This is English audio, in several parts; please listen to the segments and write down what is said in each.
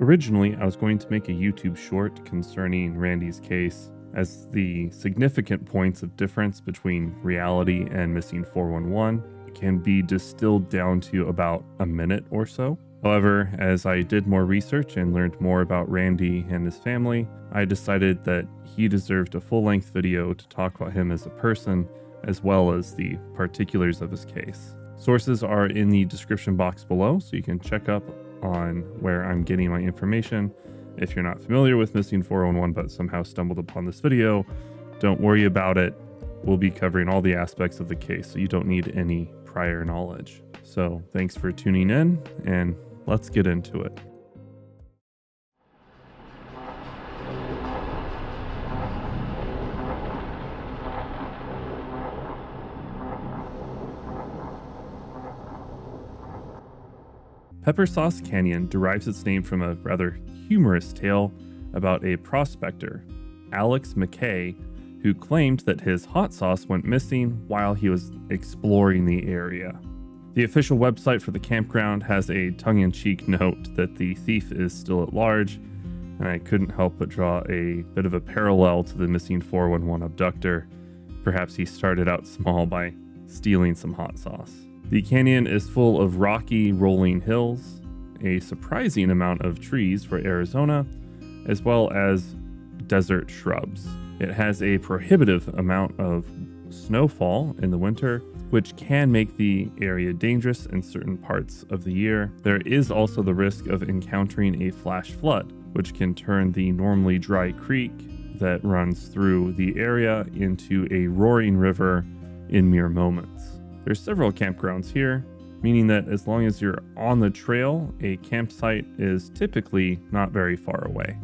Originally, I was going to make a YouTube short concerning Randy's case, as the significant points of difference between reality and missing 411 can be distilled down to about a minute or so. However, as I did more research and learned more about Randy and his family, I decided that he deserved a full-length video to talk about him as a person, as well as the particulars of his case. Sources are in the description box below, so you can check up on where I'm getting my information. If you're not familiar with missing 411 but somehow stumbled upon this video, don't worry about it. We'll be covering all the aspects of the case, so you don't need any prior knowledge. So thanks for tuning in, and let's get into it. Pepper Sauce Canyon derives its name from a rather humorous tale about a prospector, Alex McKay, who claimed that his hot sauce went missing while he was exploring the area. The official website for the campground has a tongue-in-cheek note that the thief is still at large, and I couldn't help but draw a bit of a parallel to the missing 411 abductor. Perhaps he started out small by stealing some hot sauce. The canyon is full of rocky, rolling hills, a surprising amount of trees for Arizona, as well as desert shrubs. It has a prohibitive amount of snowfall in the winter, which can make the area dangerous in certain parts of the year. There is also the risk of encountering a flash flood, which can turn the normally dry creek that runs through the area into a roaring river in mere moments. There's several campgrounds here, meaning that as long as you're on the trail, a campsite is typically not very far away.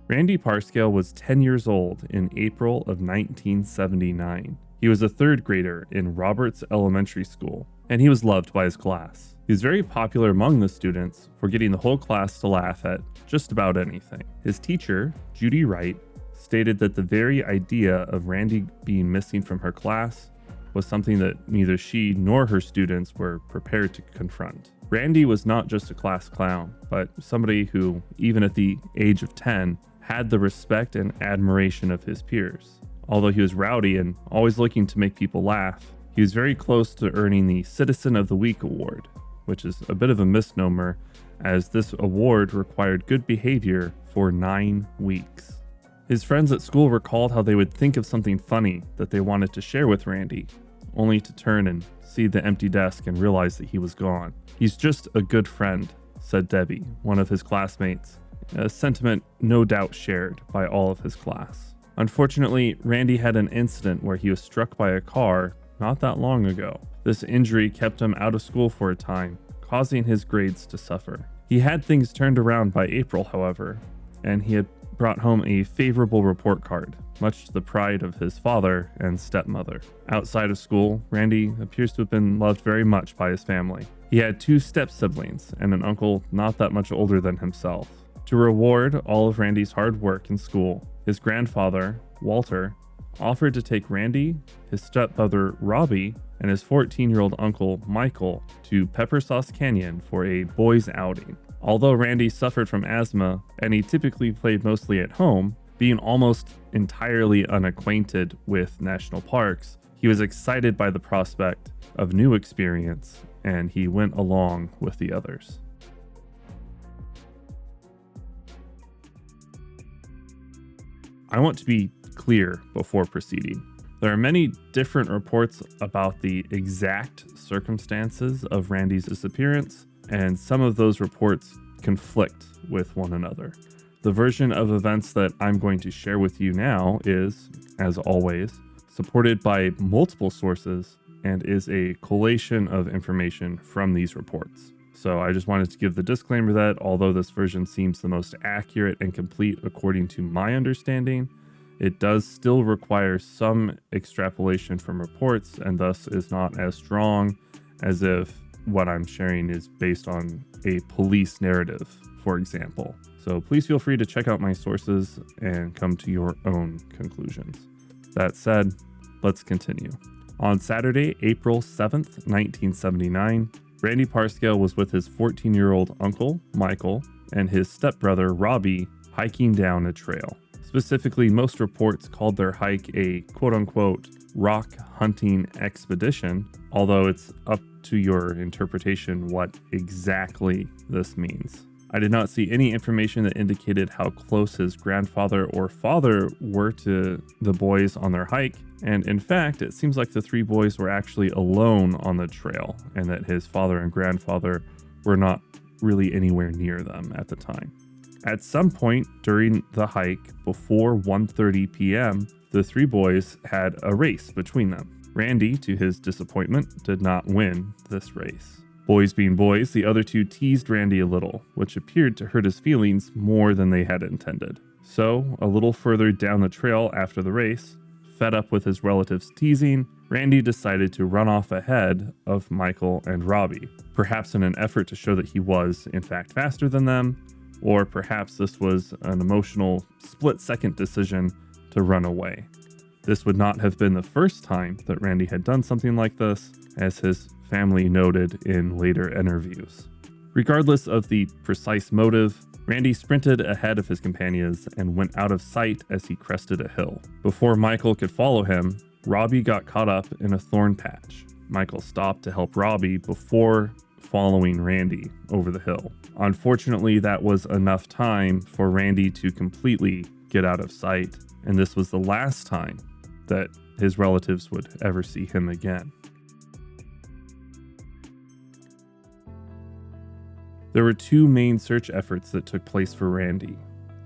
Randy Parscale was 10 years old in April of 1979. He was a third grader in Roberts Elementary School, and he was loved by his class. He was very popular among the students for getting the whole class to laugh at just about anything. His teacher, Judy Wright, stated that the very idea of Randy being missing from her class was something that neither she nor her students were prepared to confront. Randy was not just a class clown, but somebody who, even at the age of 10, had the respect and admiration of his peers. Although he was rowdy and always looking to make people laugh, he was very close to earning the Citizen of the Week award, which is a bit of a misnomer, as this award required good behavior for 9 weeks. His friends at school recalled how they would think of something funny that they wanted to share with Randy, only to turn and see the empty desk and realize that he was gone. "He's just a good friend," said Debbie, one of his classmates, a sentiment no doubt shared by all of his class. Unfortunately, Randy had an incident where he was struck by a car not that long ago. This injury kept him out of school for a time, causing his grades to suffer. He had things turned around by April, however, and he had brought home a favorable report card, much to the pride of his father and stepmother. Outside of school, Randy appears to have been loved very much by his family. He had 2 step-siblings and an uncle not that much older than himself. To reward all of Randy's hard work in school, his grandfather, Walter, offered to take Randy, his stepbrother Robbie, and his 14-year-old uncle Michael to Pepper Sauce Canyon for a boys' outing. Although Randy suffered from asthma and he typically played mostly at home, being almost entirely unacquainted with national parks, he was excited by the prospect of new experience, and he went along with the others. I want to be clear before proceeding. There are many different reports about the exact circumstances of Randy's disappearance, and some of those reports conflict with one another. The version of events that I'm going to share with you now is, as always, supported by multiple sources and is a collation of information from these reports. So I just wanted to give the disclaimer that although this version seems the most accurate and complete according to my understanding, it does still require some extrapolation from reports and thus is not as strong as if what I'm sharing is based on a police narrative, for example. So please feel free to check out my sources and come to your own conclusions. That said, let's continue. On Saturday, April 7th, 1979, Randy Parscale was with his 14-year-old uncle, Michael, and his stepbrother, Robbie, hiking down a trail. Specifically, most reports called their hike a quote-unquote rock hunting expedition, although it's up to your interpretation what exactly this means. I did not see any information that indicated how close his grandfather or father were to the boys on their hike, and in fact, it seems like the three boys were actually alone on the trail, and that his father and grandfather were not really anywhere near them at the time. At some point during the hike, before 1:30 p.m., the three boys had a race between them. Randy, to his disappointment, did not win this race. Boys being boys, the other two teased Randy a little, which appeared to hurt his feelings more than they had intended. So, a little further down the trail after the race, fed up with his relatives' teasing, Randy decided to run off ahead of Michael and Robbie, perhaps in an effort to show that he was, in fact, faster than them, or perhaps this was an emotional, split-second decision to run away. This would not have been the first time that Randy had done something like this, as his family noted in later interviews. Regardless of the precise motive, Randy sprinted ahead of his companions and went out of sight as he crested a hill. Before Michael could follow him, Robbie got caught up in a thorn patch. Michael stopped to help Robbie before following Randy over the hill. Unfortunately, that was enough time for Randy to completely get out of sight, and this was the last time that his relatives would ever see him again. There were two main search efforts that took place for Randy.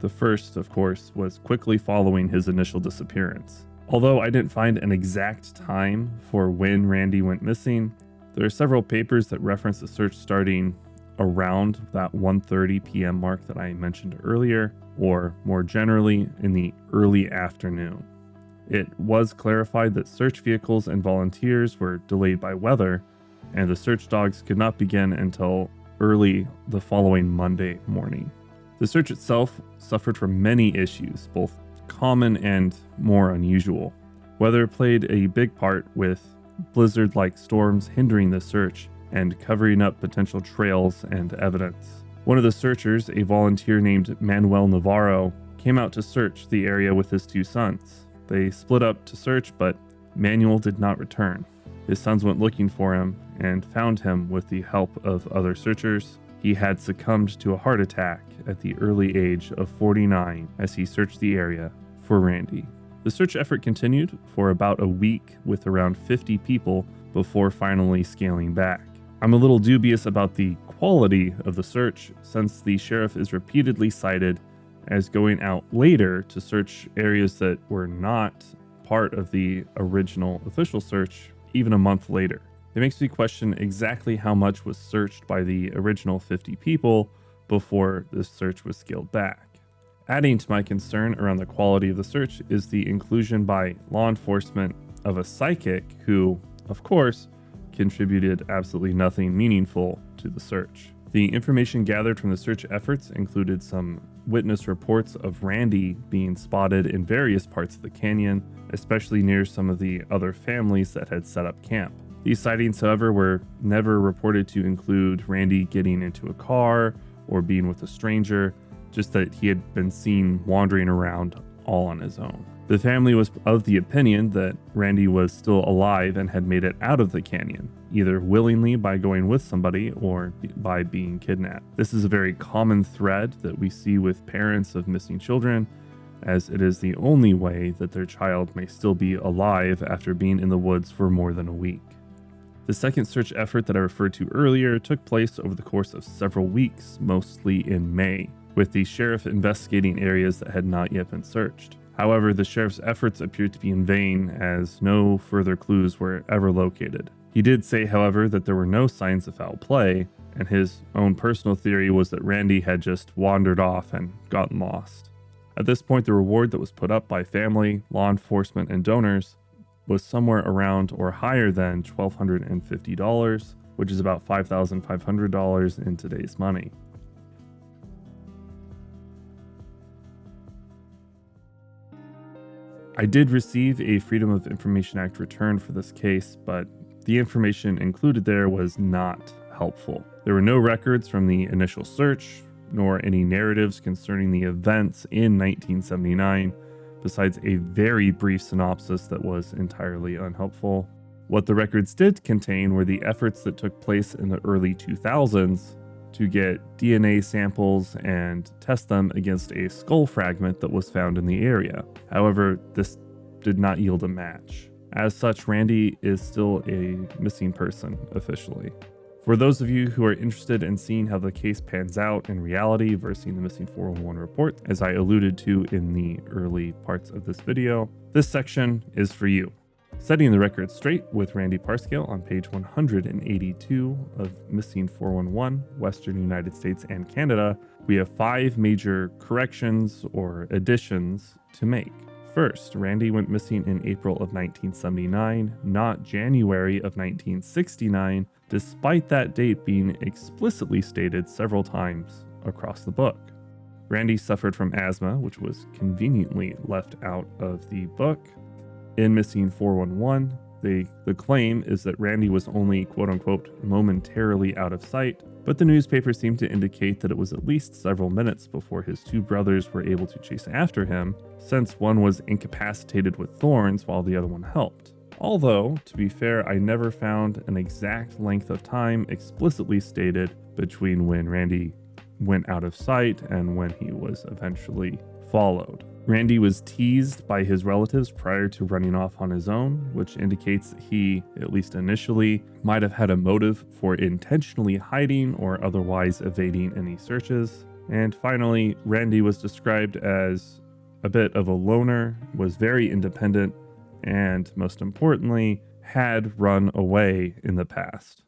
The first, of course, was quickly following his initial disappearance. Although I didn't find an exact time for when Randy went missing, there are several papers that reference the search starting around that 1:30 p.m. mark that I mentioned earlier, or more generally, in the early afternoon. It was clarified that search vehicles and volunteers were delayed by weather, and the search dogs could not begin until early the following Monday morning. The search itself suffered from many issues, both common and more unusual. Weather played a big part, with blizzard-like storms hindering the search and covering up potential trails and evidence. One of the searchers, a volunteer named Manuel Navarro, came out to search the area with his two sons. They split up to search, but Manuel did not return. His sons went looking for him and found him with the help of other searchers. He had succumbed to a heart attack at the early age of 49 as he searched the area for Randy. The search effort continued for about a week with around 50 people before finally scaling back. I'm a little dubious about the quality of the search, since the sheriff is repeatedly cited as going out later to search areas that were not part of the original official search even a month later. It makes me question exactly how much was searched by the original 50 people before this search was scaled back. Adding to my concern around the quality of the search is the inclusion by law enforcement of a psychic who, of course, contributed absolutely nothing meaningful to the search. The information gathered from the search efforts included some witness reports of Randy being spotted in various parts of the canyon, especially near some of the other families that had set up camp. These sightings, however, were never reported to include Randy getting into a car or being with a stranger, just that he had been seen wandering around all on his own. The family was of the opinion that Randy was still alive and had made it out of the canyon, either willingly by going with somebody or by being kidnapped. This is a very common thread that we see with parents of missing children, as it is the only way that their child may still be alive after being in the woods for more than a week. The second search effort that I referred to earlier took place over the course of several weeks, mostly in May, with the sheriff investigating areas that had not yet been searched. However, the sheriff's efforts appeared to be in vain, as no further clues were ever located. He did say, however, that there were no signs of foul play, and his own personal theory was that Randy had just wandered off and gotten lost. At this point, the reward that was put up by family, law enforcement, and donors was somewhere around or higher than $1,250, which is about $5,500 in today's money. I did receive a Freedom of Information Act return for this case, but the information included there was not helpful. There were no records from the initial search, nor any narratives concerning the events in 1979, besides a very brief synopsis that was entirely unhelpful. What the records did contain were the efforts that took place in the early 2000s to get DNA samples and test them against a skull fragment that was found in the area. However, this did not yield a match. As such, Randy is still a missing person officially. For those of you who are interested in seeing how the case pans out in reality versus the missing 411 report, as I alluded to in the early parts of this video, this section is for you. Setting the record straight with Randy Parscale on page 182 of Missing 411, Western United States and Canada, we have 5 major corrections or additions to make. First, Randy went missing in April of 1979, not January of 1969, despite that date being explicitly stated several times across the book. Randy suffered from asthma, which was conveniently left out of the book. In Missing 411, the claim is that Randy was only quote-unquote momentarily out of sight, but the newspaper seemed to indicate that it was at least several minutes before his 2 brothers were able to chase after him, since one was incapacitated with thorns while the other one helped. Although, to be fair, I never found an exact length of time explicitly stated between when Randy went out of sight and when he was eventually followed. Randy was teased by his relatives prior to running off on his own, which indicates that he, at least initially, might have had a motive for intentionally hiding or otherwise evading any searches. And finally, Randy was described as a bit of a loner, was very independent, and most importantly, had run away in the past.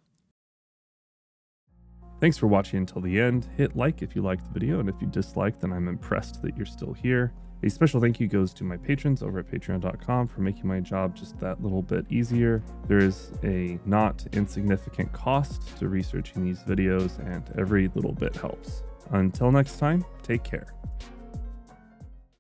Thanks for watching until the end. Hit like if you liked the video, and if you disliked, then I'm impressed that you're still here. A special thank you goes to my patrons over at patreon.com for making my job just that little bit easier. There is a not insignificant cost to researching these videos, and every little bit helps. Until next time, take care.